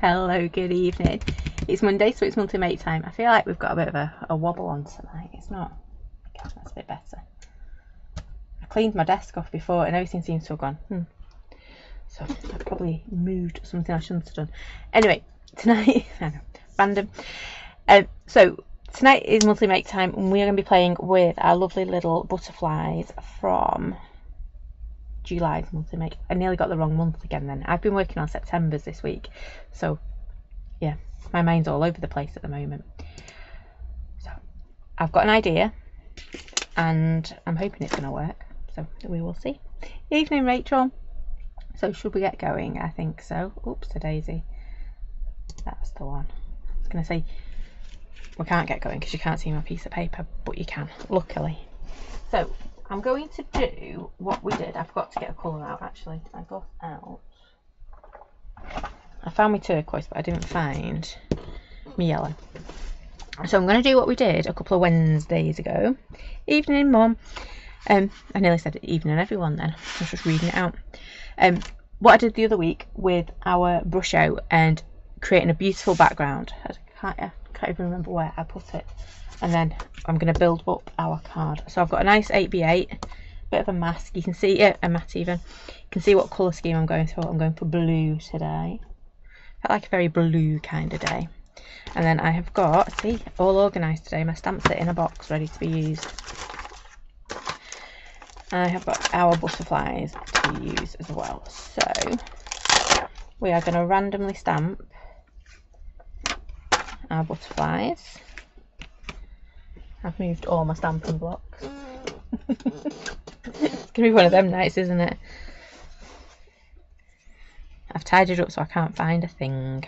Hello, good evening. It's Monday, so it's monthly make time. I feel like we've got a bit of a wobble on tonight. It's not. Okay, that's a bit better. I cleaned my desk off before and everything seems to have gone. So I've probably moved something I shouldn't have done. Anyway, tonight, I know, random. So tonight is monthly make time and we're going to be playing with our lovely little butterflies from July's monthly make. I nearly got the wrong month again then. I've been working on September's this week, so yeah, my mind's all over the place at the moment. So I've got an idea and I'm hoping it's going to work, so we will see. Evening, Rachel. So should we get going? I think so. Oops, a daisy. That's the one. I was going to say we can't get going because you can't see my piece of paper, but you can, luckily. So I'm going to do what we did. I forgot to get a colour out actually. I found my turquoise, but I didn't find my yellow. So I'm going to do what we did a couple of Wednesdays ago. Evening, Mum. I nearly said evening, everyone then. I was just reading it out. What I did the other week with our brush out and creating a beautiful background. I can't even remember where I put it. And then I'm going to build up our card. So I've got a nice 8x8, bit of a mask. You can see it, a matte even. You can see what colour scheme I'm going for. I'm going for blue today. I like a very blue kind of day. And then I have got, see, all organised today. My stamps are in a box ready to be used. I have got our butterflies to use as well. So we are going to randomly stamp our butterflies. I've moved all my stamping blocks. It's going to be one of them nights, isn't it? I've tidied up so I can't find a thing.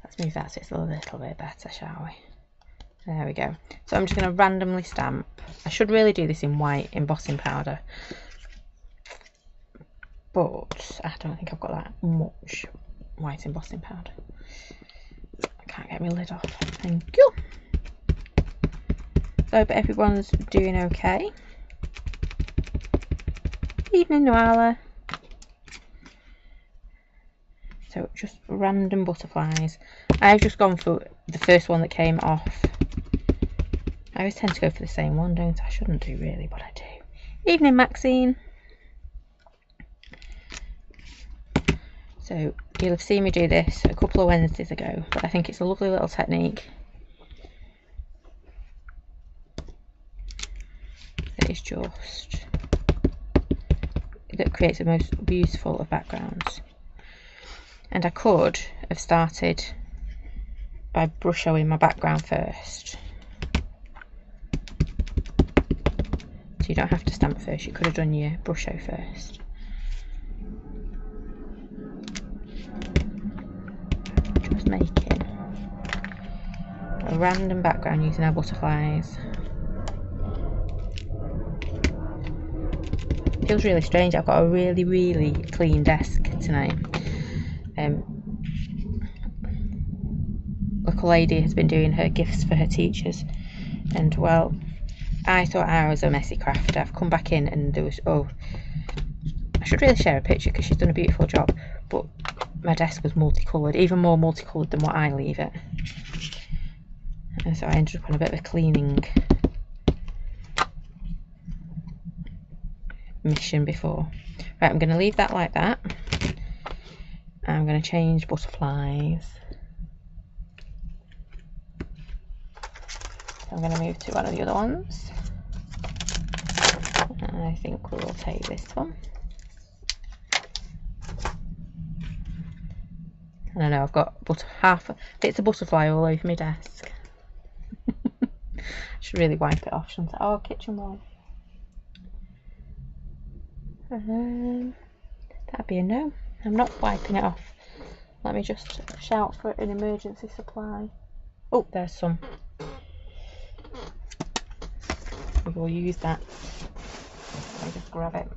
Let's move that so it's a little bit better, shall we? There we go. So I'm just going to randomly stamp. I should really do this in white embossing powder, but I don't think I've got that much white embossing powder. I can't get my lid off. Thank you. So I hope everyone's doing okay. Evening, Noala. So just random butterflies. I've just gone for the first one that came off. I always tend to go for the same one, don't I? I shouldn't do really, but I do. Evening, Maxine. So you'll have seen me do this a couple of Wednesdays ago, but I think it's a lovely little technique. It's just that creates the most beautiful of backgrounds. And I could have started by brush showing my background first. So you don't have to stamp first, you could have done your brush show first. Just making a random background using our butterflies. Feels really strange. I've got a really clean desk tonight. Local lady has been doing her gifts for her teachers, and well, I thought I was a messy crafter. I've come back in and there was, I should really share a picture because she's done a beautiful job, but my desk was multicoloured, even more multicoloured than what I leave it, and so I ended up on a bit of a cleaning mission before. Right, I'm going to leave that like that. I'm going to change butterflies. I'm going to move to one of the other ones. I think we will take this one. And I know I've got half bits of butterfly all over my desk. Should really wipe it off, shouldn't I? Oh, kitchen roll. That'd be a no. I'm not wiping it off. Let me just shout for an emergency supply. Oh, there's some. We will use that. I'll just grab it.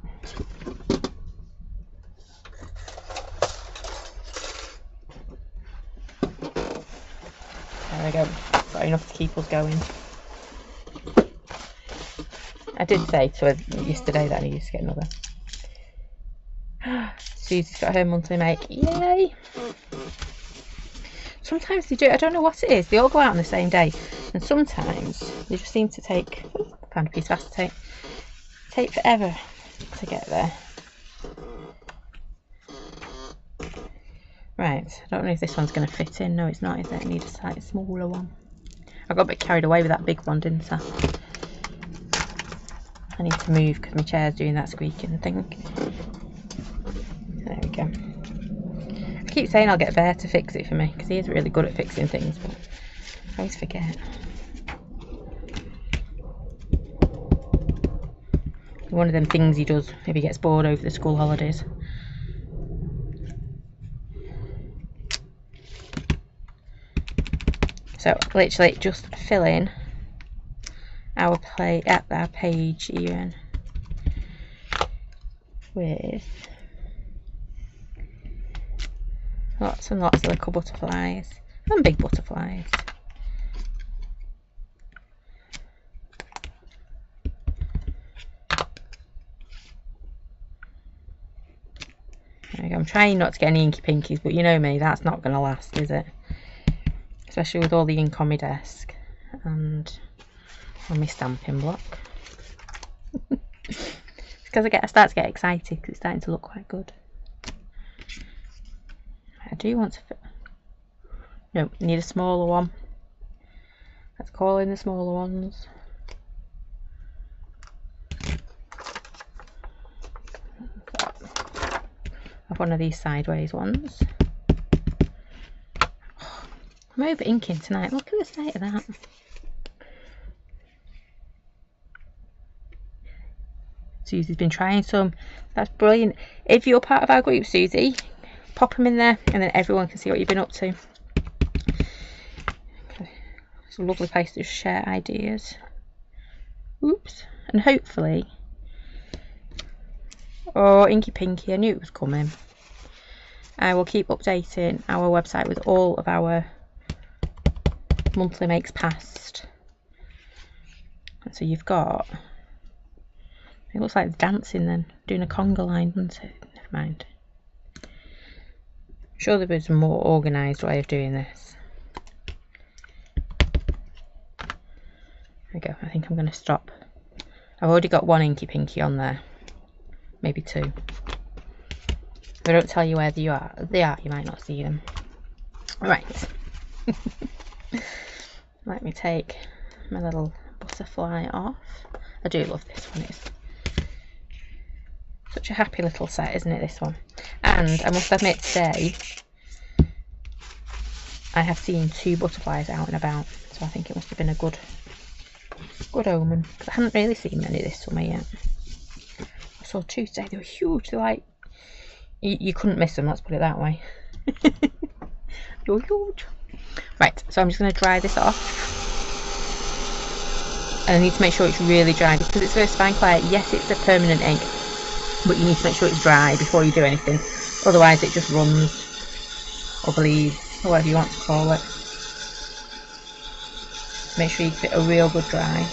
There we go. Got enough to keep us going. I did say to her yesterday that I needed to get another. Susie's got her monthly make. Yay! Sometimes they do. I don't know what it is. They all go out on the same day, and sometimes they just seem to take. I found a piece of acetate. Take forever to get there. Right. I don't know if this one's going to fit in. No, it's not. Is it? I need a slightly smaller one. I got a bit carried away with that big one, didn't I? I need to move because my chair's doing that squeaking thing. There we go. I keep saying I'll get Bear to fix it for me because he is really good at fixing things, but I always forget. One of them things he does if he gets bored over the school holidays. So literally just fill in our page even with lots and lots of little butterflies and big butterflies. There we go. I'm trying not to get any inky pinkies, but you know me, that's not going to last, is it? Especially with all the ink on my desk and on my stamping block. It's because I start to get excited because it's starting to look quite good. I do want to fit. No, need a smaller one. Let's call in the smaller ones. Have one of these sideways ones. I'm over inking tonight. Look at the state of that. Susie's been trying some. That's brilliant. If you're part of our group, Susie, pop them in there and then everyone can see what you've been up to. It's a lovely place to share ideas. Oops. And hopefully... Oh, Inky Pinky, I knew it was coming. I will keep updating our website with all of our monthly makes past. And so you've got... It looks like it's dancing then, doing a conga line, doesn't it? Never mind. I'm sure there was a more organised way of doing this. There we go, I think I'm going to stop. I've already got one Inky Pinky on there. Maybe two. If I don't tell you where they are, you might not see them. Right. Let me take my little butterfly off. I do love this one. It's such a happy little set, isn't it, this one? And I must admit today, I have seen 2 butterflies out and about, so I think it must have been a good omen. Because I hadn't really seen many this summer yet. I saw 2 today. They were huge. They're like, you couldn't miss them, let's put it that way. They were huge. Right, so I'm just going to dry this off. And I need to make sure it's really dry because it's first fine clay. Yes, it's a permanent ink, but you need to make sure it's dry before you do anything. Otherwise it just runs or bleeds, or whatever you want to call it. Make sure you give it a real good dry.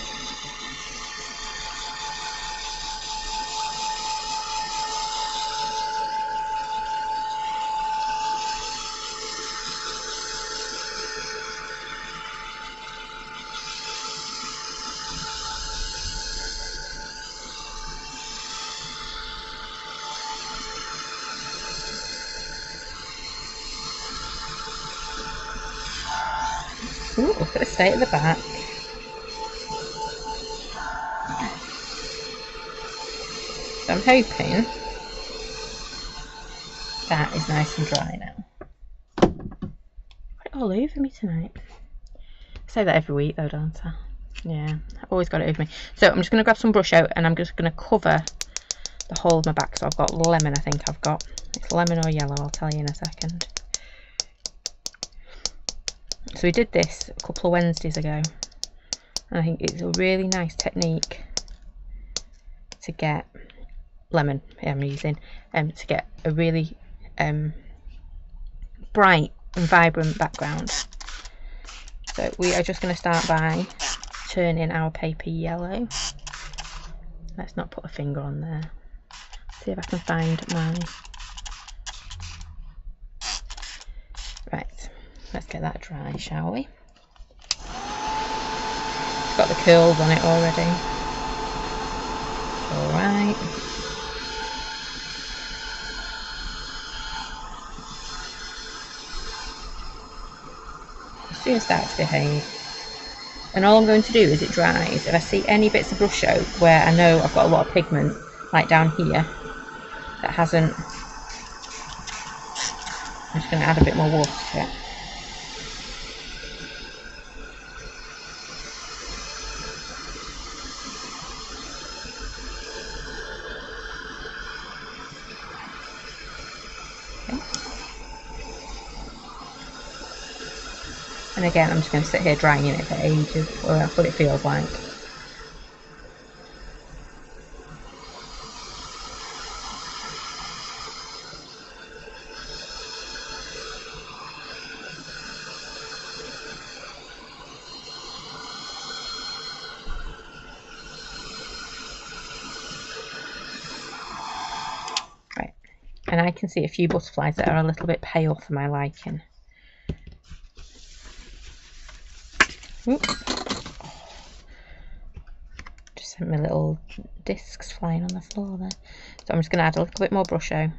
Ooh, look at the state of the back. So I'm hoping that is nice and dry now. Got it all over me tonight. I say that every week though, don't I? Yeah, I've always got it over me. So I'm just going to grab some brush out and I'm just going to cover the whole of my back. So I've got lemon, I think I've got. It's lemon or yellow, I'll tell you in a second. So we did this a couple of Wednesdays ago, and I think it's a really nice technique to get lemon. I'm using to get a really bright and vibrant background. So we are just going to start by turning our paper yellow. Let's not put a finger on there. See if I can find my... Right, let's get that dry, shall we? It's got the curls on it already. Alright. It's soon start to behave. And all I'm going to do as it dries, if I see any bits of brush out where I know I've got a lot of pigment, like down here, that hasn't, I'm just going to add a bit more water to it. And again, I'm just going to sit here drying it for ages, or that's what it feels like. Right, and I can see a few butterflies that are a little bit pale for my liking. Oops. Just sent me little discs flying on the floor there. So I'm just going to add a little bit more brush out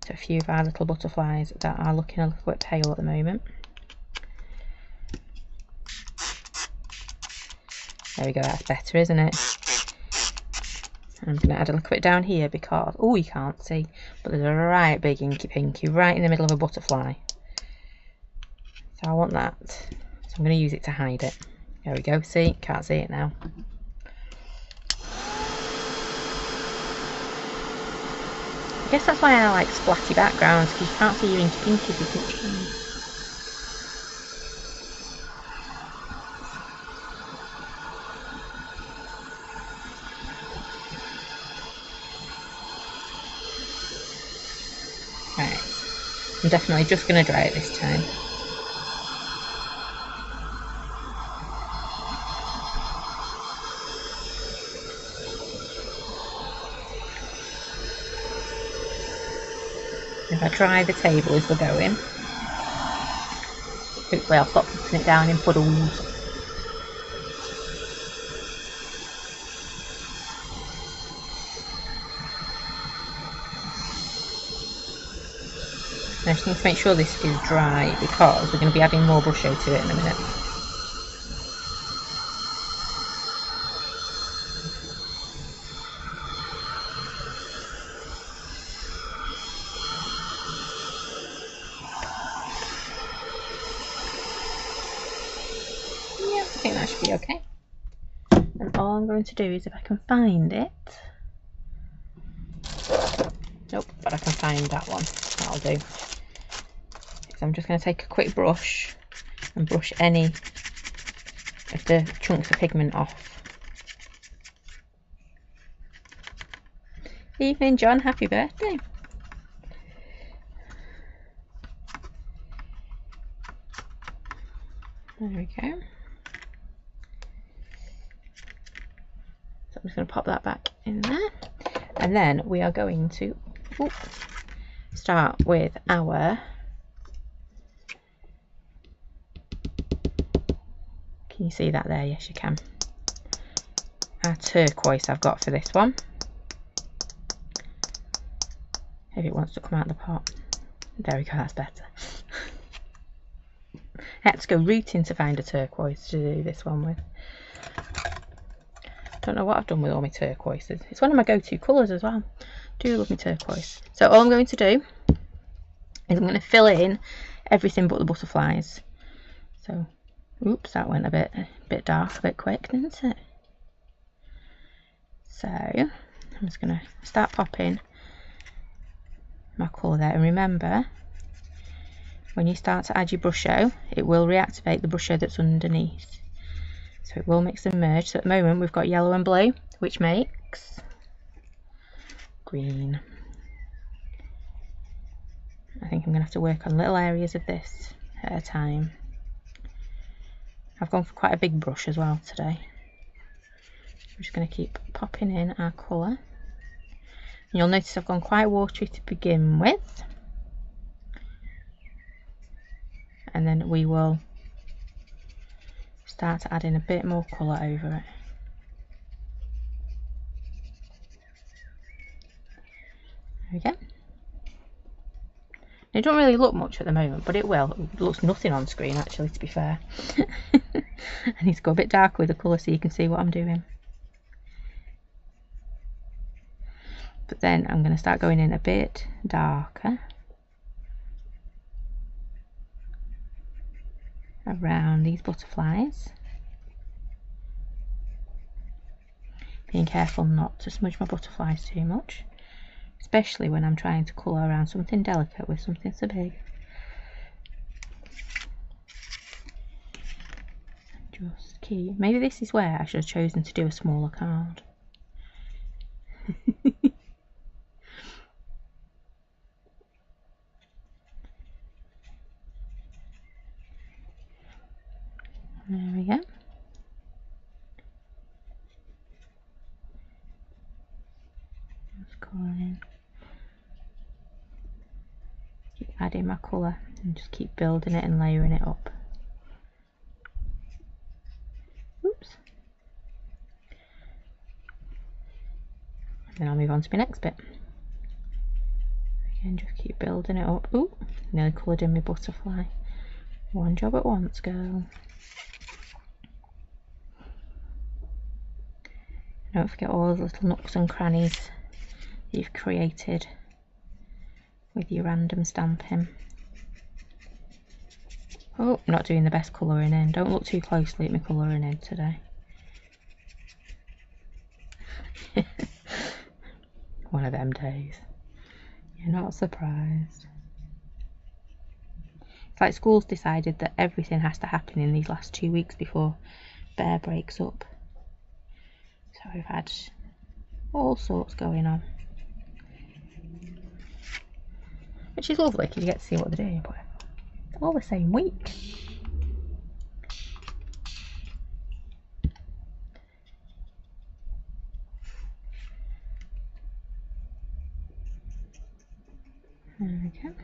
to a few of our little butterflies that are looking a little bit pale at the moment. There we go, that's better, isn't it? And I'm going to add a little bit down here because, oh, you can't see, but there's a right big inky pinky right in the middle of a butterfly. So I want that. I'm going to use it to hide it. There we go, see, can't see it now. I guess that's why I like splatty backgrounds, because you can't see your inky pinkies as much. Right, I'm definitely just going to dry it this time. If I dry the table as we're going, hopefully I'll stop putting it down in puddles. I just need to make sure this is dry because we're going to be adding more brush out to it in a minute. I think that should be okay. And all I'm going to do is, if I can find it, nope, but I can find that one, that'll do. So I'm just going to take a quick brush and brush any of the chunks of pigment off. Evening John, happy birthday. There we go. So I'm just going to pop that back in there, and then we are going to start with our, can you see that there? Yes you can. Our turquoise I've got for this one. If it wants to come out of the pot. There we go, that's better. I had to go rooting to find a turquoise to do this one with. Don't know what I've done with all my turquoises. It's one of my go-to colours as well. I do love my turquoise. So all I'm going to do is I'm going to fill in everything but the butterflies. So, oops, that went a bit dark, a bit quick, didn't it? So I'm just going to start popping my colour there, and remember, when you start to add your brush out, it will reactivate the brush out that's underneath. So it will mix and merge. So at the moment we've got yellow and blue, which makes green. I think I'm going to have to work on little areas of this at a time. I've gone for quite a big brush as well today. I'm just going to keep popping in our colour. And you'll notice I've gone quite watery to begin with. and then we will start to add in a bit more colour over it. There we go. It don't really look much at the moment, but it will. It looks nothing on screen actually, to be fair. I need to go a bit darker with the colour so you can see what I'm doing. But then I'm going to start going in a bit darker around these butterflies. Being careful not to smudge my butterflies too much, especially when I'm trying to colour around something delicate with something so big. Just keep. Maybe this is where I should have chosen to do a smaller card. There we go. Just colouring. Keep adding my colour and just keep building it and layering it up. Oops. Then I'll move on to my next bit. Again, just keep building it up. Ooh, nearly coloured in my butterfly. One job at once, girl. Don't forget all those little nooks and crannies that you've created with your random stamping. Oh, I'm not doing the best colouring in. Don't look too closely at my colouring in today. One of them days. You're not surprised. It's like school's decided that everything has to happen in these last 2 weeks before Bear breaks up. So we've had all sorts going on. Which is lovely because you get to see what they're doing, but it's all the same week. There we go.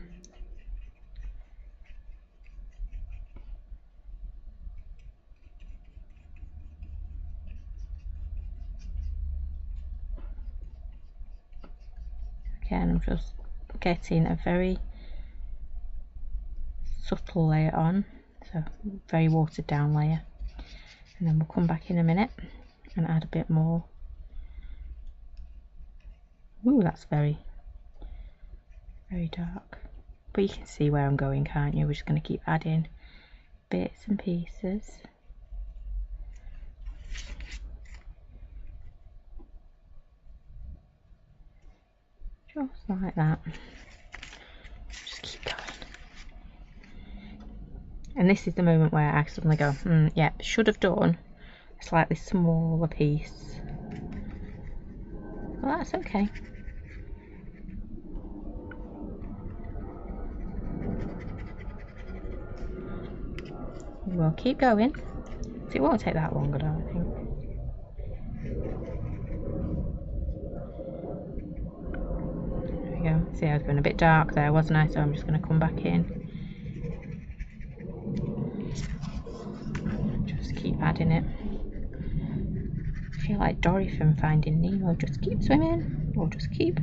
Again, I'm just getting a very subtle layer on, so very watered down layer, and then we'll come back in a minute and add a bit more. Ooh, that's very dark, but you can see where I'm going, can't you? We're just going to keep adding bits and pieces. Just like that. Just keep going. And this is the moment where I suddenly go, yeah, should have done a slightly smaller piece. Well, that's okay. We'll keep going. So it won't take that long, I don't think. There we go. See, I was going a bit dark there, wasn't I? So I'm just going to come back in. Just keep adding it. I feel like Dory from Finding Nemo. Just keep swimming, or just keep.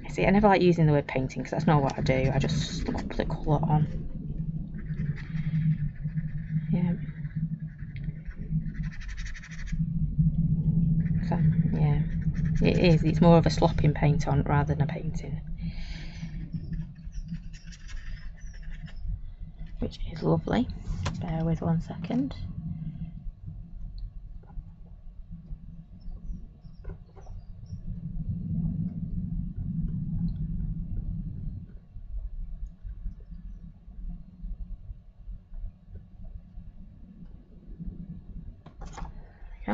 See, I never like using the word painting because that's not what I do. I just slop the colour on. Yeah. So, yeah. It is. It's more of a slopping paint on rather than a painting. Which is lovely. Bear with 1 second. Okay.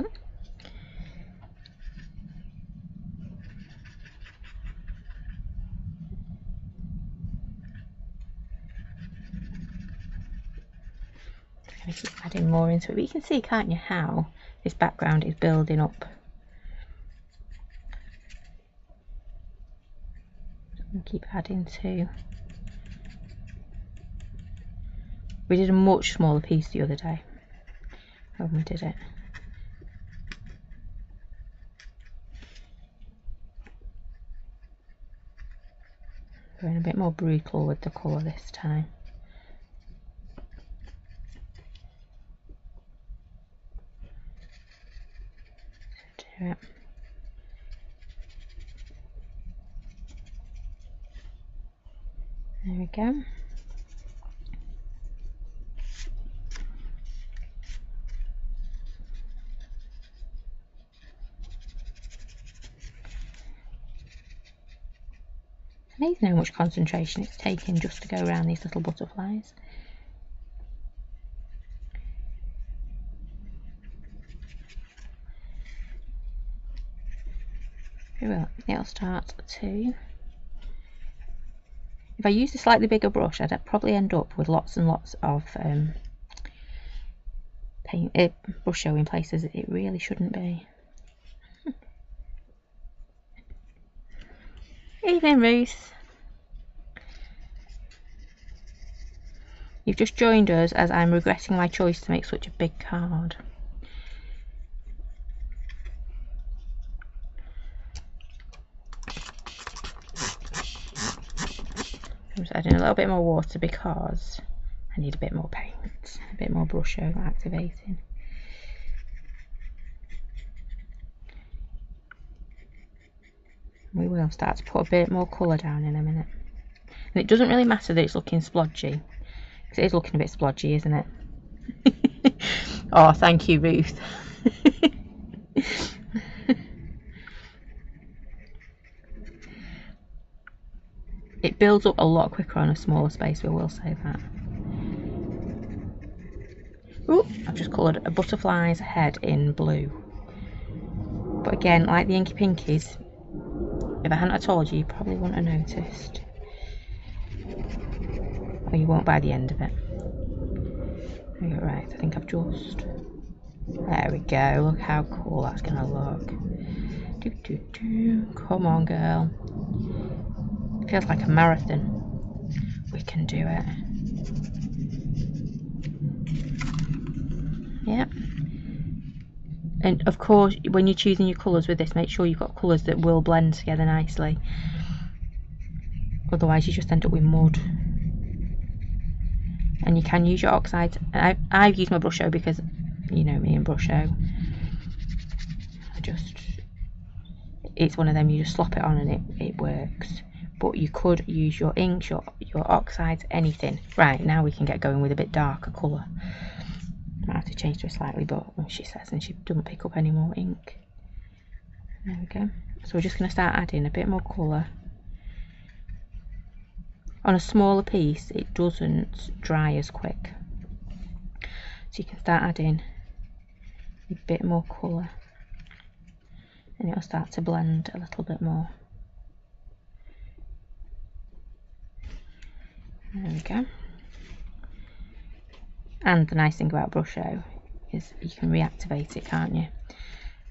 I'm going to keep adding more into it, but you can see, can't you, how this background is building up. And keep adding to We did a much smaller piece the other day when we did it. Going a bit more brutal with the colour this time. Do it. There we go. Amazing how much concentration it's taking just to go around these little butterflies. It'll start to... If I used a slightly bigger brush, I'd probably end up with lots and lots of brush show in places it really shouldn't be. Evening, Ruth. You've just joined us as I'm regretting my choice to make such a big card. I'm just adding a little bit more water because I need a bit more paint, a bit more brush over activating. We will start to put a bit more colour down in a minute. And it doesn't really matter that it's looking splodgy, because it is looking a bit splodgy, isn't it? Oh, thank you, Ruth. It builds up a lot quicker on a smaller space, we will say that. Ooh, I've just coloured a butterfly's head in blue. But again, like the Inky Pinkies, if I hadn't told you, you probably wouldn't have noticed. Or you won't by the end of it. Right, I think I've just... There we go, look how cool that's going to look. Come on, girl. It feels like a marathon. We can do it. Yep. And of course, when you're choosing your colours with this, make sure you've got colours that will blend together nicely. Otherwise you just end up with mud. And you can use your oxide. I've used my brush show because you know me and brush show. It's one of them, you just slop it on and it works. But you could use your inks, your oxides, anything. Right, now we can get going with a bit darker colour. Might have to change to it slightly, but she says, and she doesn't pick up any more ink. There we go. So we're just going to start adding a bit more colour. On a smaller piece, it doesn't dry as quick. So you can start adding a bit more colour. And it'll start to blend a little bit more. There we go. And the nice thing about brush show is you can reactivate it, can't you?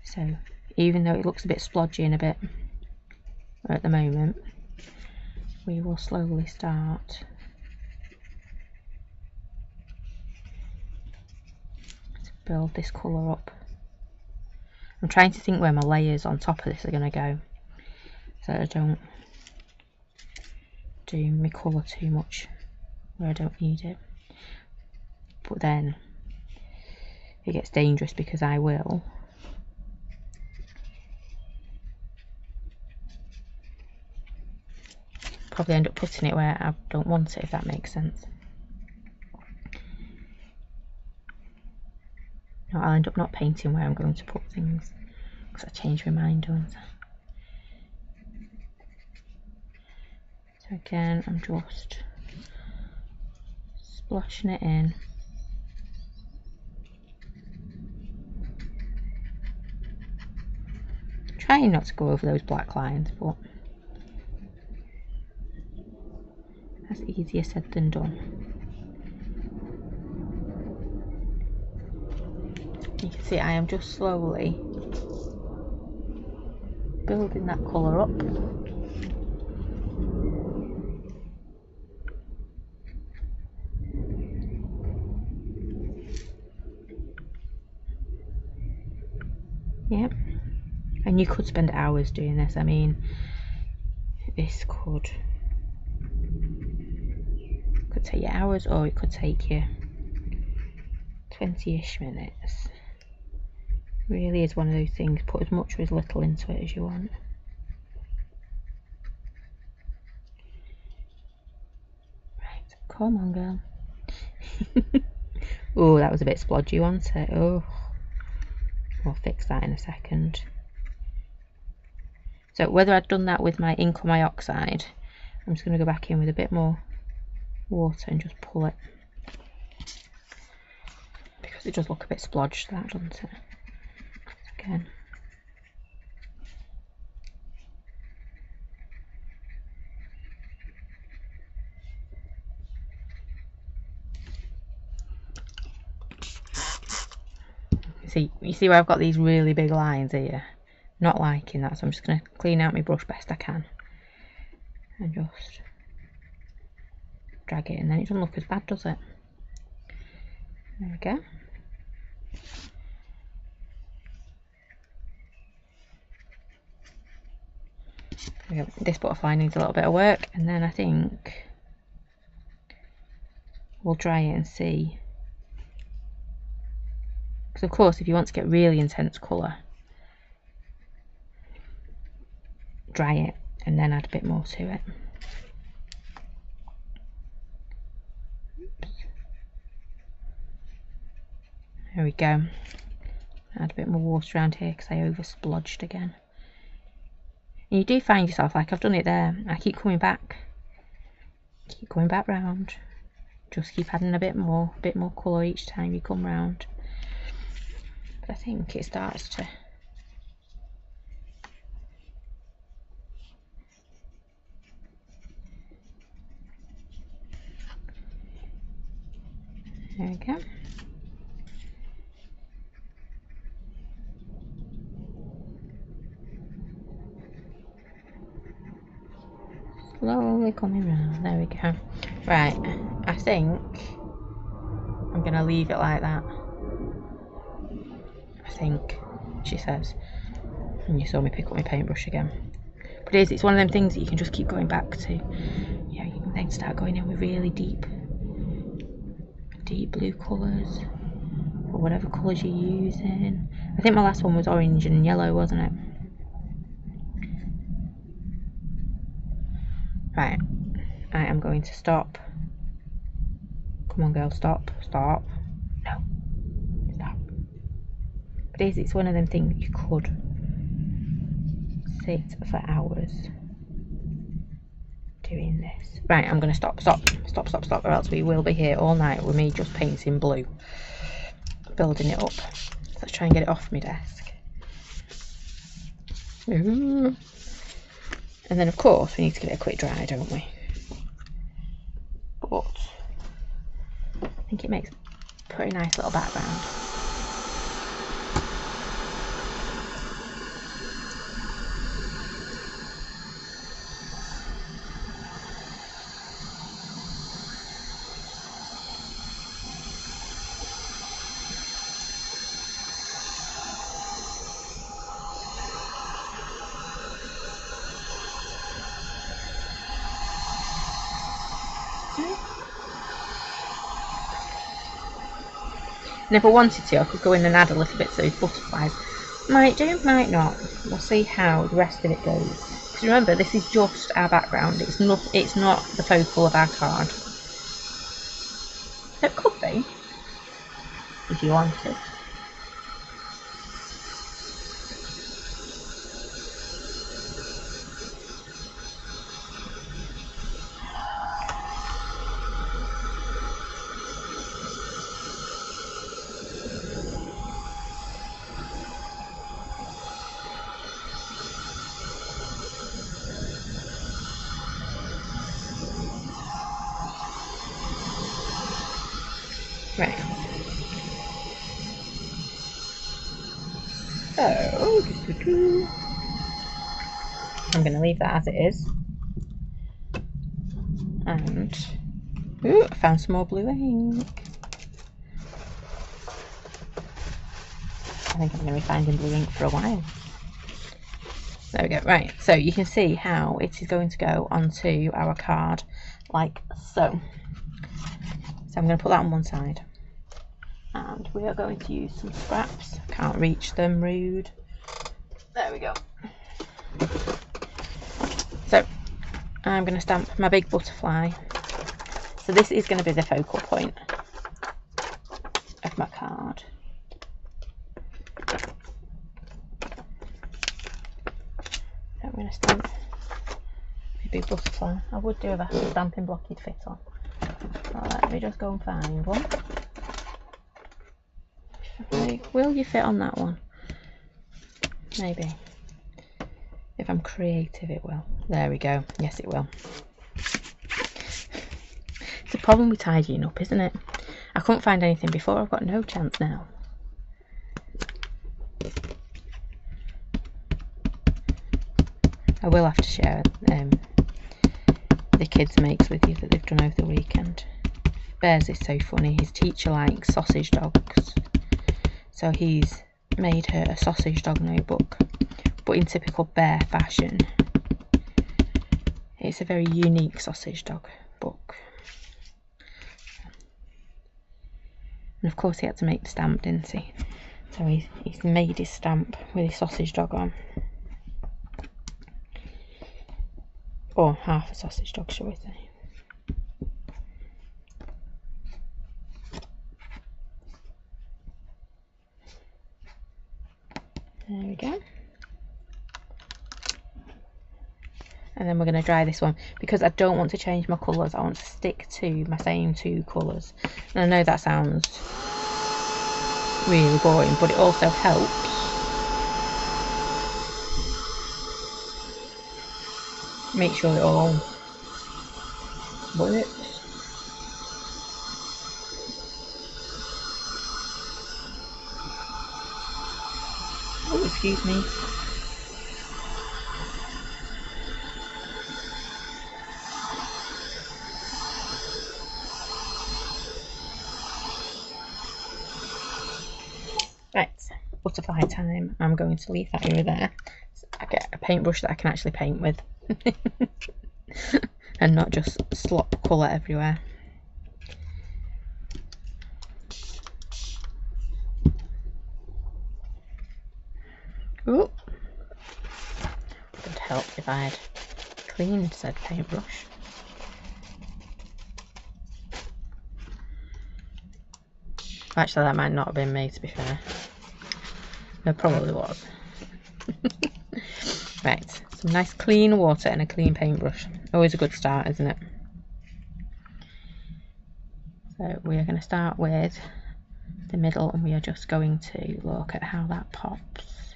So even though it looks a bit splodgy and a bit at the moment, we will slowly start to build this colour up. I'm trying to think where my layers on top of this are going to go, so that I don't do my colour too much where I don't need it. But then it gets dangerous because I will probably end up putting it where I don't want it, if that makes sense. No, I'll end up not painting where I'm going to put things because I change my mind, don't I? So again, I'm just splashing it in. Trying not to go over those black lines, but that's easier said than done. You can see I am just slowly building that colour up. Yep. And you could spend hours doing this. I mean, this could take you hours, or it could take you 20-ish minutes. Really is one of those things, put as much or as little into it as you want. Right, come on girl. Oh, that was a bit splodgy, wasn't it? Oh, we'll fix that in a second. So whether I'd done that with my ink or my oxide, I'm just going to go back in with a bit more water and just pull it, because it does look a bit splodged, that, doesn't it? Again. You see where I've got these really big lines here? Not liking that, so I'm just going to clean out my brush best I can and just drag it, and then it doesn't look as bad, does it? There we go. This butterfly needs a little bit of work, and then I think we'll dry it and see. Because of course, if you want to get really intense colour, dry it and then add a bit more to it. Oops. There we go. Add a bit more water around here because I over splodged again. And you do find yourself, like I've done it there, I keep coming back round, just keep adding a bit more colour each time you come round. But I think it starts to there we go. Slowly coming round, there we go. Right, I think I'm going to leave it like that. I think, she says. And you saw me pick up my paintbrush again. But it's one of them things that you can just keep going back to. You know, you can then start going in with really deep blue colours, or whatever colours you're using. I think my last one was orange and yellow, wasn't it? Right, I am going to stop. Come on girl, stop. No, stop. But it's one of them things you could sit for hours doing this. Right, I'm going to stop, or else we will be here all night with me just painting blue, building it up. Let's try and get it off my desk. And then of course we need to give it a quick dry, don't we? But I think it makes a pretty nice little background. And if I wanted to, I could go in and add a little bit to those butterflies. Might do, might not. We'll see how the rest of it goes. Because remember, this is just our background. It's not the focal of our card. So it could be, if you wanted. Right. So, I'm going to leave that as it is. And, ooh, I found some more blue ink. I think I'm going to be finding blue ink for a while. There we go. Right, so you can see how it is going to go onto our card like so. So I'm going to put that on one side. And we are going to use some scraps. Can't reach them, rude. There we go. So I'm going to stamp my big butterfly. So this is going to be the focal point of my card. I'm going to stamp my big butterfly. I would do if I had a stamping block you'd fit on. Well, let me just go and find one. Will you fit on that one? Maybe. If I'm creative it will. There we go. Yes it will. It's a problem with tidying up, isn't it? I couldn't find anything before. I've got no chance now. I will have to share the kids' makes with you that they've done over the weekend. Bears is so funny. His teacher likes sausage dogs. So he's made her a sausage dog notebook, but in typical bear fashion. It's a very unique sausage dog book. And of course he had to make the stamp, didn't he? So he's made his stamp with his sausage dog on. Or half a sausage dog, shall we say. There we go. And then we're going to dry this one because I don't want to change my colours. I want to stick to my same two colours. And I know that sounds really boring, but it also helps make sure it all works. Oh, excuse me. Right, butterfly time. I'm going to leave that over there. So I get a paintbrush that I can actually paint with. And not just slop colour everywhere. Oh, would help if I had cleaned said paintbrush. Actually, that might not have been me, to be fair. No, probably was. Right, some nice clean water and a clean paintbrush. Always a good start, isn't it? So we are going to start with the middle, and we are just going to look at how that pops.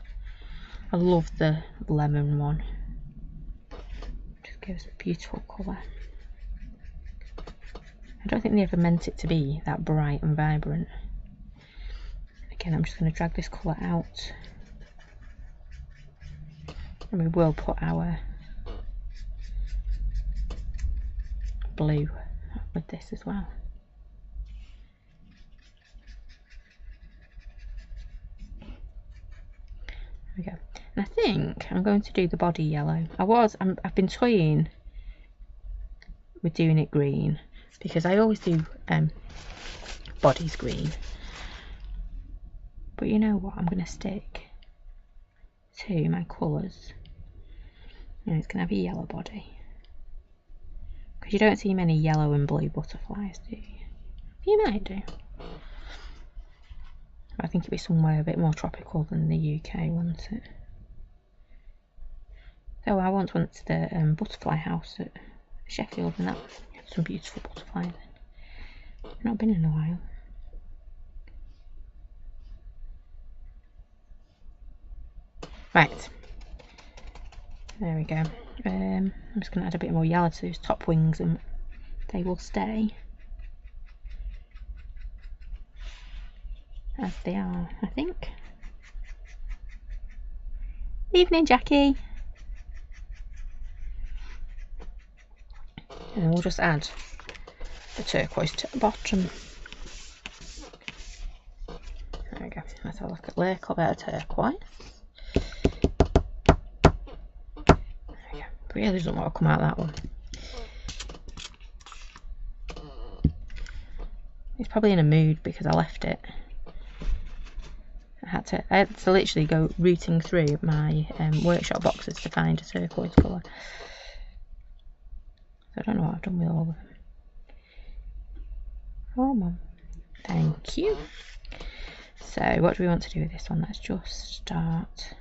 I love the lemon one. Just gives a beautiful colour. I don't think they ever meant it to be that bright and vibrant. Again, I'm just going to drag this colour out. And we will put our blue with this as well. There we go. And I think I'm going to do the body yellow. I've been toying with doing it green because I always do bodies green. But you know what? I'm going to stick to my colours. And it's going to have a yellow body. Because you don't see many yellow and blue butterflies, do you? You might do. I think it'd be somewhere a bit more tropical than the UK, wouldn't it? So I once went to the butterfly house at Sheffield, and that had some beautiful butterflies. Not been in a while. Right, there we go. I'm just going to add a bit more yellow to those top wings and they will stay as they are, I think. Evening, Jackie. And then we'll just add the turquoise to the bottom. There we go, that's Let's have a look at a little bit of turquoise. There we go. Really doesn't want to come out that one. It's probably in a mood because I left it. I had to literally go rooting through my workshop boxes to find a turquoise colour. So I don't know what I've done with all of them. Come on. Thank you. So what do we want to do with this one? Let's just start.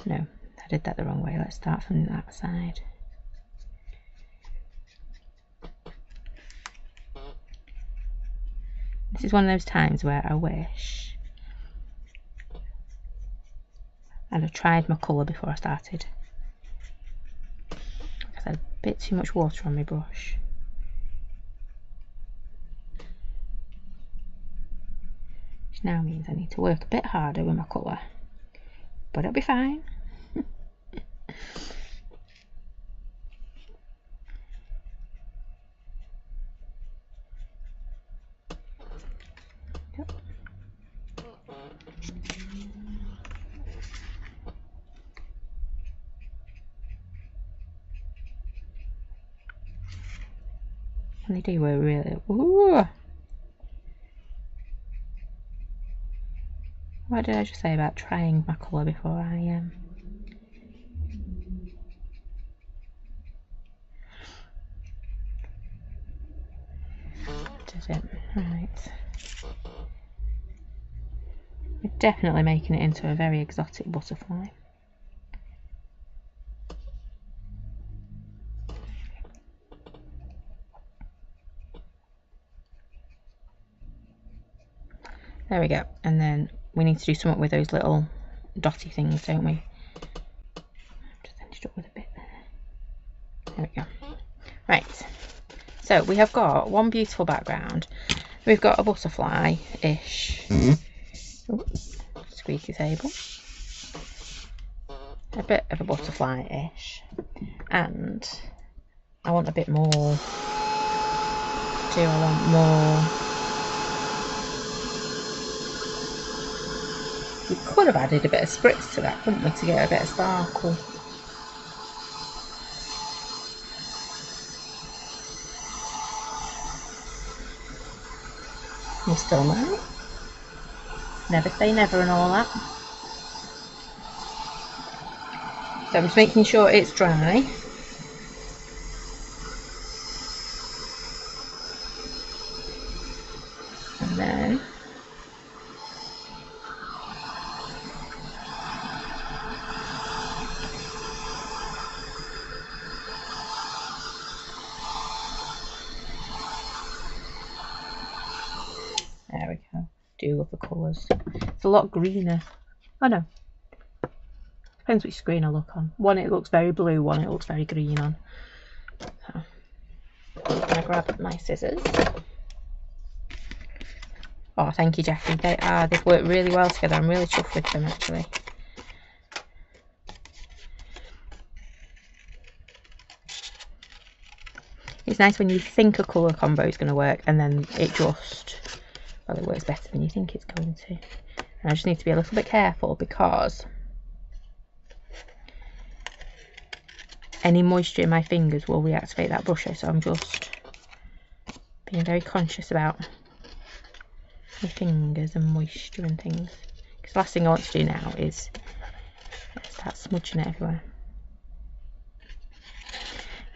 No, I did that the wrong way. Let's start from that side. This is one of those times where I wish I'd have tried my colour before I started. Because I had a bit too much water on my brush. Which now means I need to work a bit harder with my colour. But it'll be fine. Yep. And they do work really. Ooh. What did I just say about trying my colour before I did it? Right. We're definitely making it into a very exotic butterfly. There we go. And then we need to do something with those little dotty things, don't we? Just ended up with a bit there. There we go. Right. So we have got one beautiful background. We've got a butterfly-ish. Squeaky table. A bit of a butterfly-ish. And I want a bit more. I want more. We could have added a bit of spritz to that, couldn't we, to get a bit of sparkle. You still might. Never say never and all that. So I'm just making sure it's dry. And then there we go. Do love the colours. It's a lot greener. Oh no. Depends which screen I look on. One it looks very blue, one it looks very green on. So I'm gonna grab my scissors. Oh, thank you, Jackie. They've worked really well together. I'm really chuffed with them actually. It's nice when you think a colour combo is going to work and then it just, well, it works better than you think it's going to. And I just need to be a little bit careful because any moisture in my fingers will reactivate that brusher, so I'm just being very conscious about my fingers and moisture and things. Because the last thing I want to do now is start smudging it everywhere.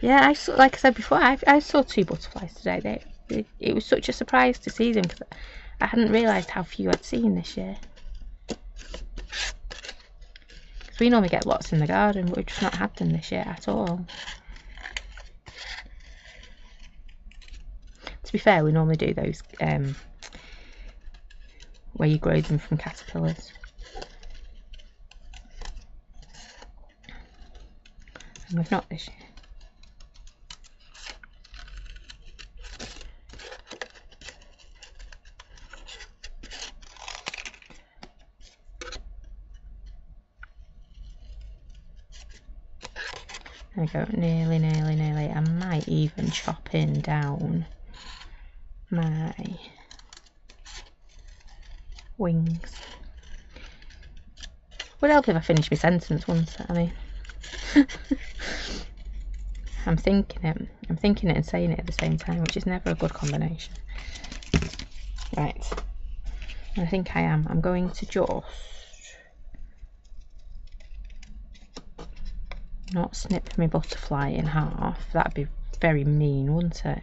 Yeah, like I said before, I saw 2 butterflies today. It was such a surprise to see them because I hadn't realised how few I'd seen this year. Because we normally get lots in the garden, but we've just not had them this year at all. To be fair, we normally do those where you grow them from caterpillars. And we've not this year. There we go, nearly. I might even chop down my wings. Would help if I finished my sentence once. I mean, I'm thinking it and saying it at the same time, which is never a good combination. Right, and I think I am. I'm going to just not snip my butterfly in half. That'd be very mean, wouldn't it?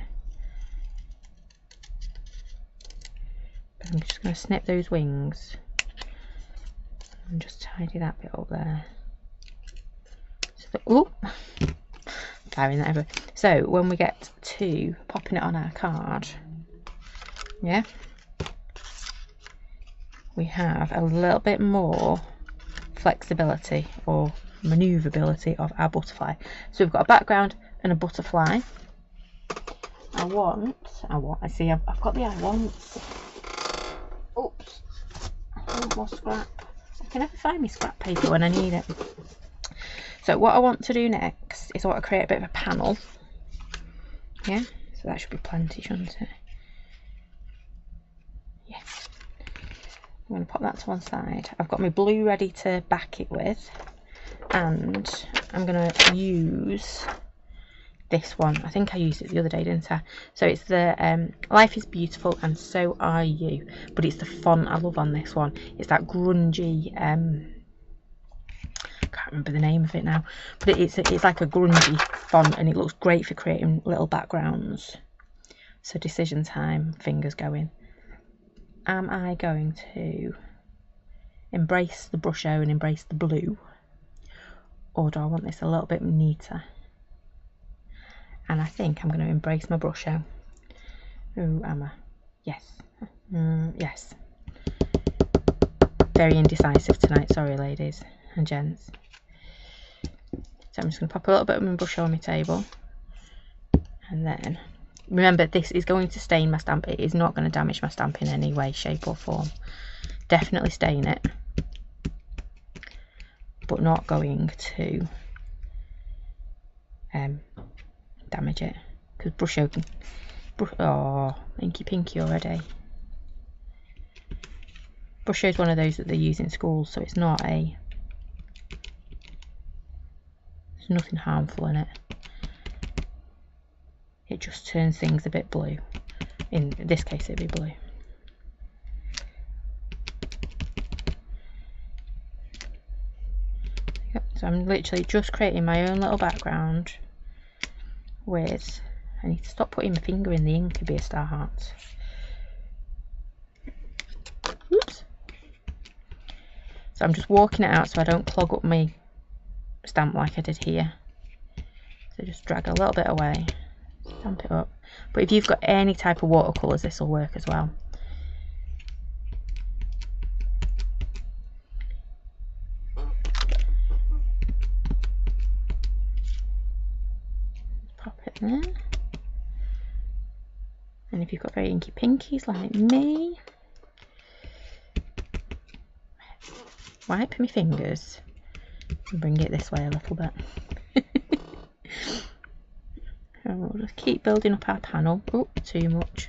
But I'm just going to snip those wings and just tidy that bit up there. So oh, firing that over. So when we get to popping it on our card, yeah, we have a little bit more flexibility or maneuverability of our butterfly. So we've got a background and a butterfly. I see I've got the I wants. Oops, I want more scrap. I can never find me scrap paper when I need it. So what I want to do next is I want to create a bit of a panel. Yeah, so that should be plenty, shouldn't it? Yeah. I'm going to pop that to one side. I've got my blue ready to back it with, and I'm going to use this one. I think I used it the other day, didn't I? So it's the Life is Beautiful and So Are You, but it's the font I love on this one. It's that grungy, I can't remember the name of it now, but it's like a grungy font, and it looks great for creating little backgrounds. So decision time, fingers going. Am I going to embrace the brusho and embrace the blue, or do I want this a little bit neater? And I think I'm going to embrace my brusho. Who am I? Yes. Yes. Very indecisive tonight, sorry ladies and gents. So I'm just going to pop a little bit of my brusho on my table, and then remember, this is going to stain my stamp. It is not going to damage my stamp in any way, shape or form. Definitely stain it, but not going to damage it, because brusho can... oh, inky pinky already. Brusho is one of those that they use in schools, so it's not a... there's nothing harmful in it. It just turns things a bit blue. In this case it'd be blue. Yep. So I'm literally just creating my own little background with... I need to stop putting my finger in the ink to be a start. Oops. So I'm just walking it out so I don't clog up my stamp like I did here. So just drag a little bit away. Stamp it up. But if you've got any type of watercolours, this will work as well. Pop it there. And if you've got very inky pinkies like me, wipe my fingers and bring it this way a little bit. And we'll just keep building up our panel. Oh, too much.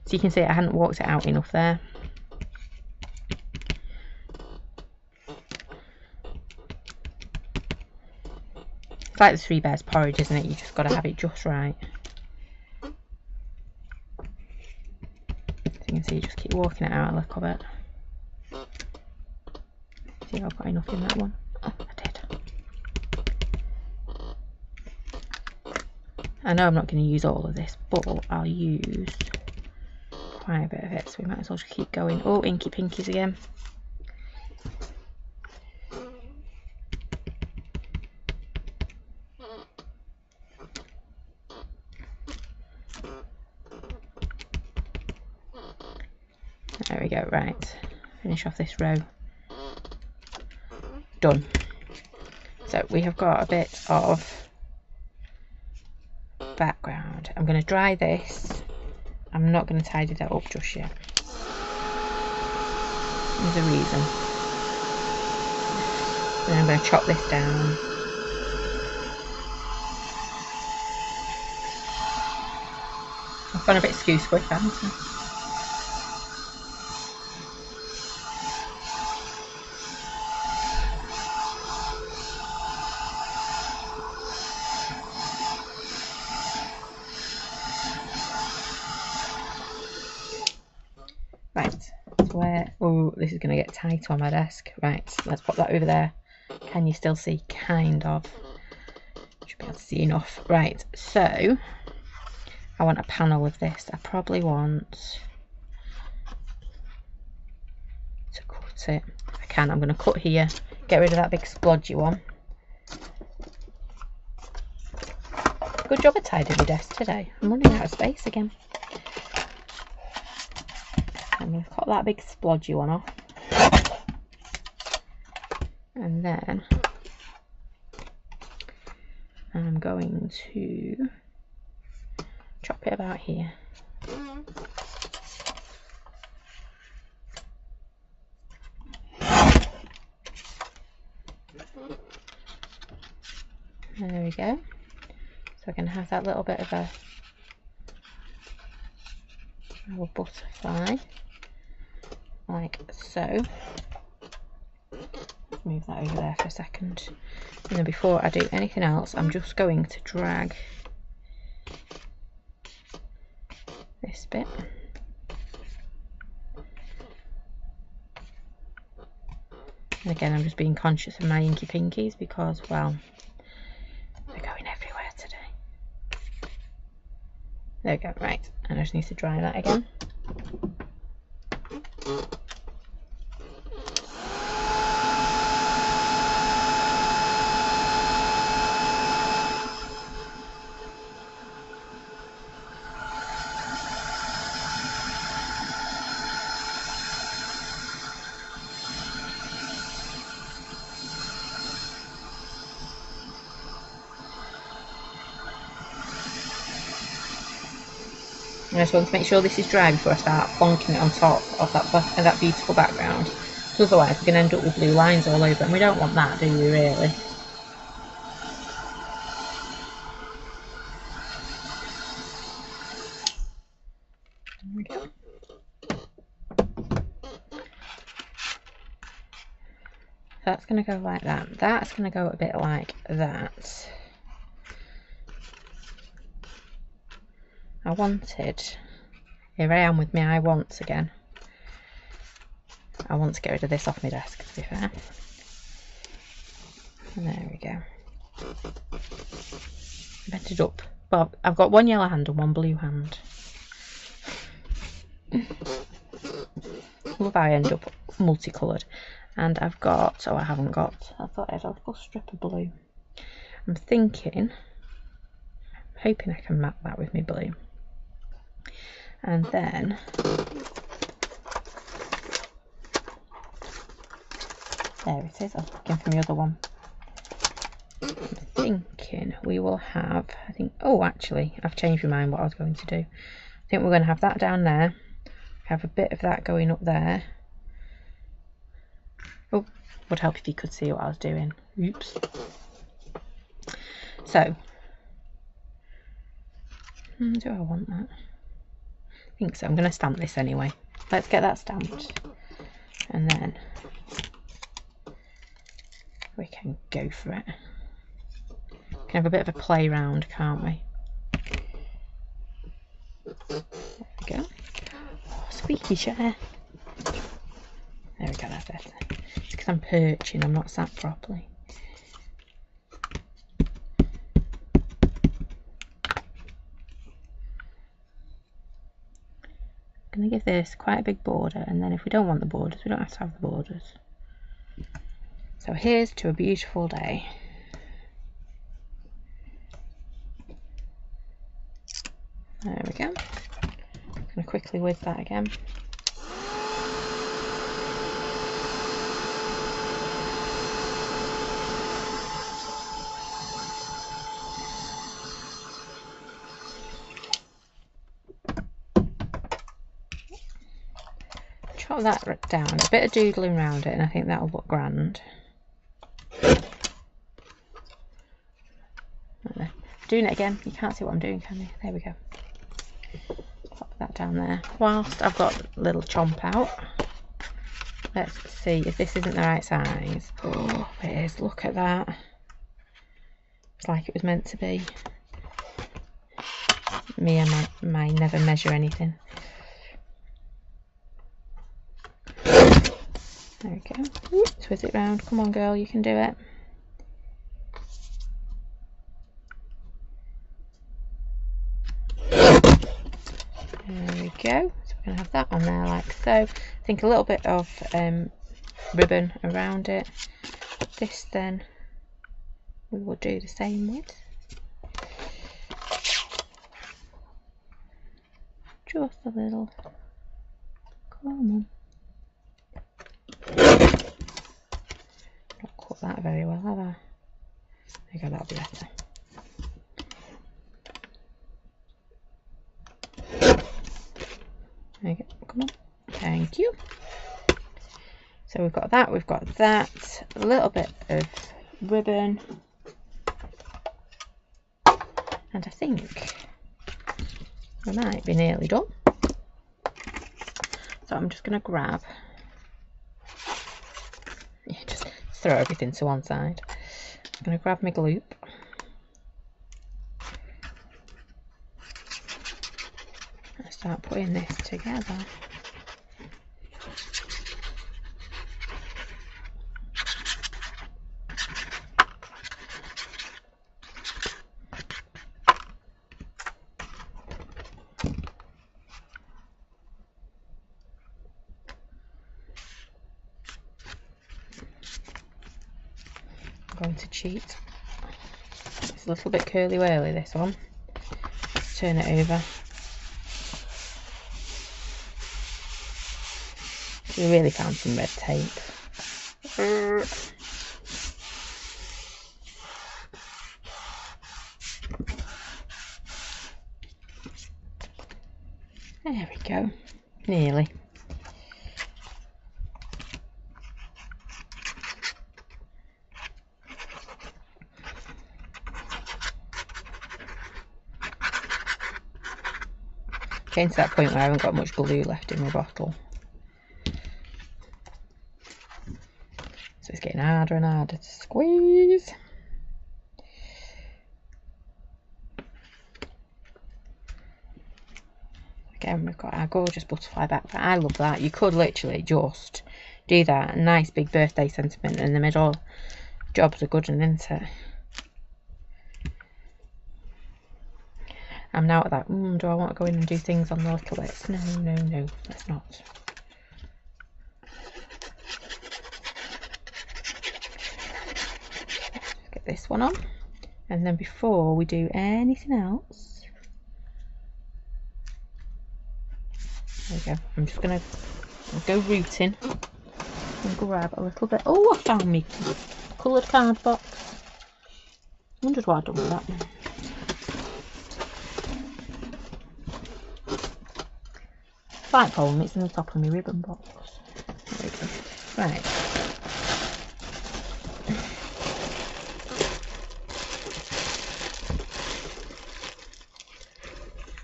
So you can see I hadn't walked it out enough there. It's like the Three Bears porridge, isn't it? You just got to have it just right. So you can see, just keep walking it out a little bit. See if I've got enough in that one. Oh, I did. I know I'm not going to use all of this, but I'll use quite a bit of it, so we might as well just keep going. Oh, inky pinkies again. There we go, right. Finish off this row. Done. So we have got a bit of background. I'm going to dry this. I'm not going to tidy that up just yet. There's a reason. Then I'm going to chop this down. I've gone a bit skew squish, haven't I? Where? Oh, this is going to get tight on my desk. Right, let's pop that over there. Can you still see? Kind of. Should be able to see enough. Right, so I want a panel of this. I probably want to cut it. I can. I'm going to cut here. Get rid of that big splodgy one. Good job I tidied my desk today. I'm running out of space again. I'm going to cut that big splodgy one off. And then I'm going to chop it about here. There we go. So I can have that little bit of a butterfly, like so. Let's move that over there for a second. And then before I do anything else, I'm just going to drag this bit. And again, I'm just being conscious of my inky pinkies because, well, they're going everywhere today. There we go, right. And I just need to dry that again. I just want to make sure this is dry before I start plonking it on top of that beautiful background. So otherwise we're going to end up with blue lines all over, and we don't want that, do we, really? There we go. That's going to go like that. That's going to go a bit like that. I wanted, here I am with my I wants again. I want to get rid of this off my desk, to be fair. And there we go. Bent it up. Well, I've got one yellow hand and one blue hand. Love how I end up multicoloured. And I've got, oh I haven't got, I thought I had a little strip of blue. I'm thinking, hoping I can map that with my blue. And then there it is. I was looking for my other one. I'm thinking we will have, I think, oh actually I've changed my mind what I was going to do. I think we're going to have that down there, have a bit of that going up there. Oh, would help if you could see what I was doing. Oops. So do I want that? I think so. I'm going to stamp this anyway. Let's get that stamped and then we can go for it. We can have a bit of a play round, can't we? There we go. Oh, squeaky chair. There we go, that's better. It's because I'm perching, I'm not sat properly. I'm going to give this quite a big border, and then if we don't want the borders, we don't have to have the borders. So here's to a beautiful day. There we go. I'm going to quickly whiz that again. Chop that down, a bit of doodling around it, and I think that'll look grand. Doing it again, you can't see what I'm doing, can you? There we go. Pop that down there. Whilst I've got a little chomp out, let's see if this isn't the right size. Oh, it is. Look at that. It's like it was meant to be. Me and my never measure anything. There we go. Ooh, twist it round. Come on, girl, you can do it. There we go. So we're going to have that on there like so. I think a little bit of ribbon around it. This then we will do the same with. Just a little. Come on. Not cut that very well, have I? There you go, that'll be better. There you go, come on. Thank you. So we've got that, a little bit of ribbon, and I think we might be nearly done. So I'm just going to grab, just throw everything to one side. I'm going to grab my gloop. And start putting this together. Going to cheat. It's a little bit curly whirly, this one. Let's turn it over. We really found some red tape. There we go. Nearly. Getting to that point where I haven't got much glue left in my bottle. So it's getting harder and harder to squeeze. Again, we've got our gorgeous butterfly backpack. I love that. You could literally just do that. A nice big birthday sentiment in the middle. Jobs are good, isn't it? I'm now at that, do I want to go in and do things on the little bits? No, no, no, let's not. Let's get this one on. And then before we do anything else, there we go. I'm just going to go rooting and grab a little bit. Oh, I found me coloured card box. Wondered what I'd done with that one. Slight problem, it's in the top of my ribbon box. There we go. Right.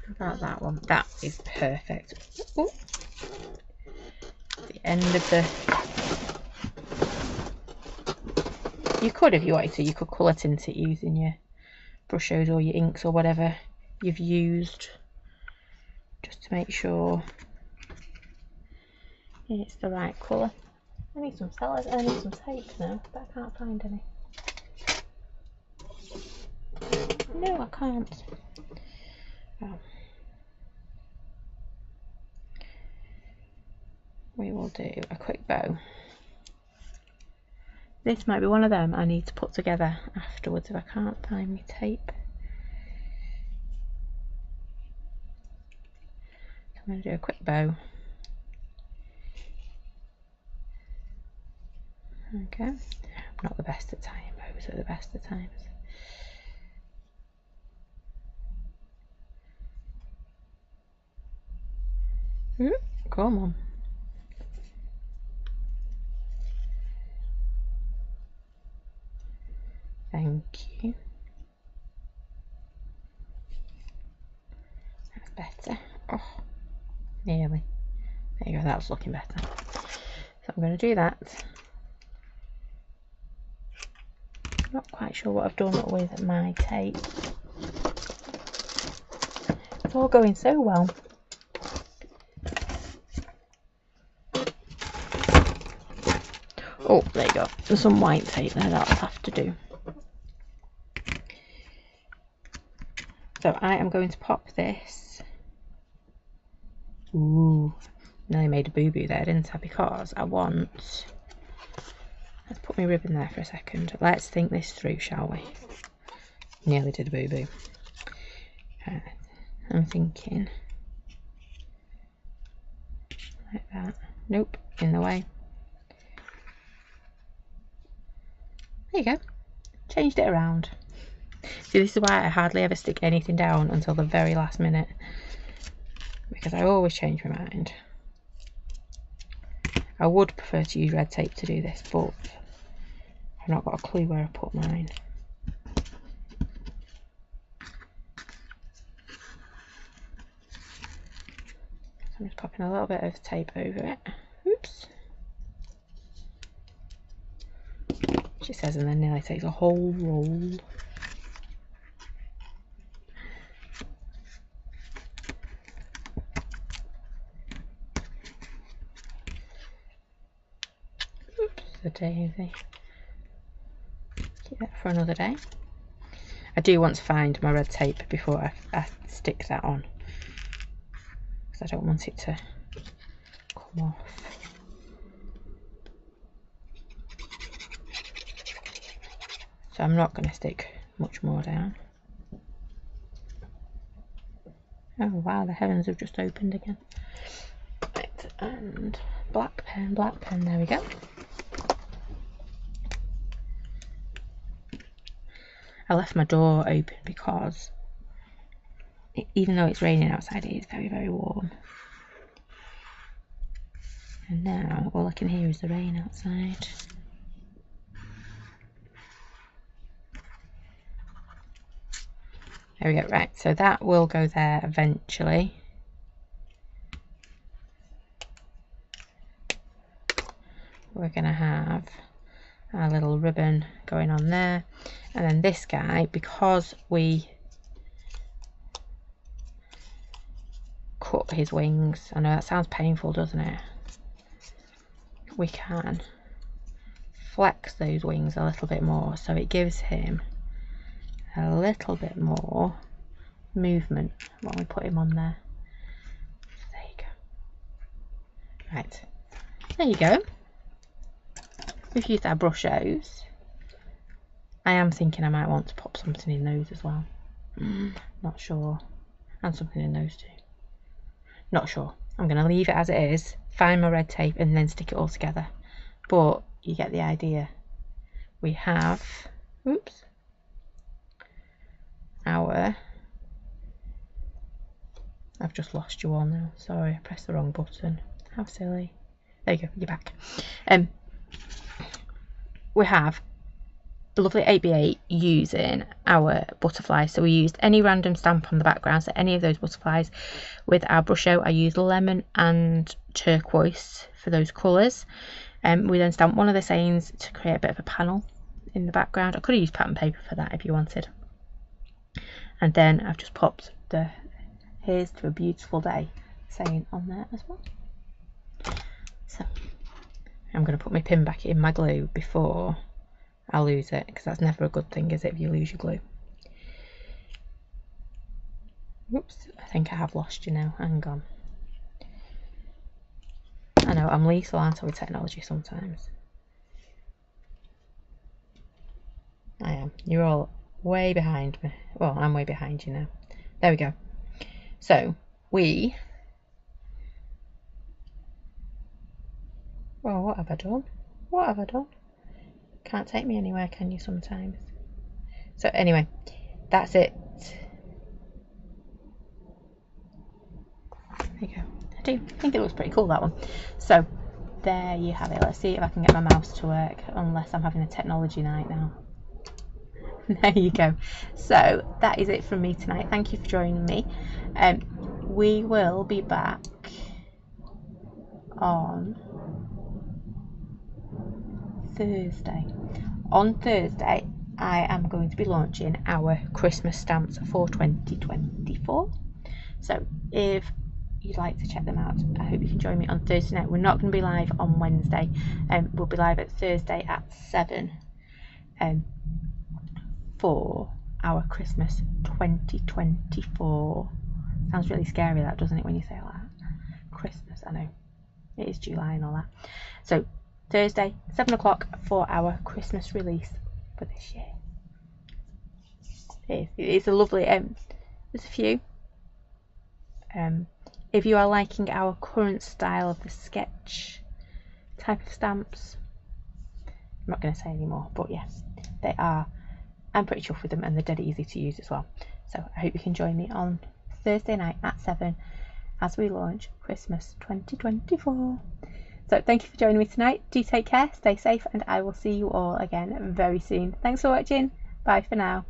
How about that one? That is perfect. Ooh. The end of the... You could, if you wanted to, you could colour tint it using your brushes or your inks or whatever you've used, just to make sure it's the right colour. I need some sellers, I need some tape now, but I can't find any. No, I can't. Oh. We will do a quick bow. This might be one of them I need to put together afterwards if I can't find my tape. So I'm going to do a quick bow. Okay, I'm not the best at tying bows at the best of times. Come on. Thank you. That's better. Oh, nearly. There you go, that's looking better. So I'm going to do that. Not quite sure what I've done with my tape. It's all going so well. Oh, there you go. There's some white tape there, that'll have to do. So I am going to pop this. Ooh, nearly made a boo-boo there, didn't I? Because I want... Let's put my ribbon there for a second. Let's think this through, shall we? Nearly did a boo-boo. I'm thinking... like that. Nope, in the way. There you go. Changed it around. See, this is why I hardly ever stick anything down until the very last minute, because I always change my mind. I would prefer to use red tape to do this, but I've not got a clue where I put mine. So I'm just popping a little bit of tape over it. Oops. She says, and then nearly takes a whole roll. Oops, the daisy. Keep that for another day. I do want to find my red tape before I stick that on, because I don't want it to come off. So I'm not going to stick much more down. Oh wow, the heavens have just opened again. Right, and black pen, there we go. I left my door open because even though it's raining outside, it is very, very warm. And now all I can hear is the rain outside. There we go, right, so that will go there eventually. We're going to have our little ribbon going on there. And then this guy, because we cut his wings, I know that sounds painful, doesn't it? We can flex those wings a little bit more, so it gives him a little bit more movement when we put him on there. There you go. Right, there you go. We've used our brushos. I am thinking I might want to pop something in those as well. Not sure. And something in those too. Not sure. I'm going to leave it as it is, find my red tape and then stick it all together. But you get the idea. We have, oops, our, I've just lost you all now. Sorry, I pressed the wrong button. How silly. There you go, you're back. We have the lovely 8x8 using our butterflies. So we used any random stamp on the background, so any of those butterflies. With our brusho, I used lemon and turquoise for those colours. We then stamped one of the sayings to create a bit of a panel in the background. I could have used pattern paper for that if you wanted. And then I've just popped the "Here's to a beautiful day" saying on there as well. So I'm going to put my pin back in my glue before I lose it, because that's never a good thing, is it, if you lose your glue? Whoops, I think I have lost you now. Hang on. I know, I'm lethal, aren't I, with technology sometimes. I am. You're all way behind me. Well, I'm way behind you now. There we go. So, we... Well, what have I done? What have I done? Can't take me anywhere, can you, sometimes? So, anyway, that's it. There you go. I do think it looks pretty cool, that one. So, there you have it. Let's see if I can get my mouse to work, unless I'm having a technology night now. There you go. So, that is it from me tonight. Thank you for joining me. We will be back on Thursday. On Thursday, I am going to be launching our Christmas stamps for 2024. So if you'd like to check them out, I hope you can join me on Thursday night. We're not going to be live on Wednesday. We'll be live at Thursday at 7 for our Christmas 2024. Sounds really scary, that, doesn't it, when you say that? Christmas, I know. It is July and all that. So Thursday, 7 o'clock for our Christmas release for this year. It's a lovely, there's a few. If you are liking our current style of the sketch type of stamps, I'm not going to say any more, but yes, they are. I'm pretty chuffed with them, and they're dead easy to use as well. So I hope you can join me on Thursday night at 7 as we launch Christmas 2024. So thank you for joining me tonight. Do take care, stay safe, and I will see you all again very soon. Thanks for watching. Bye for now.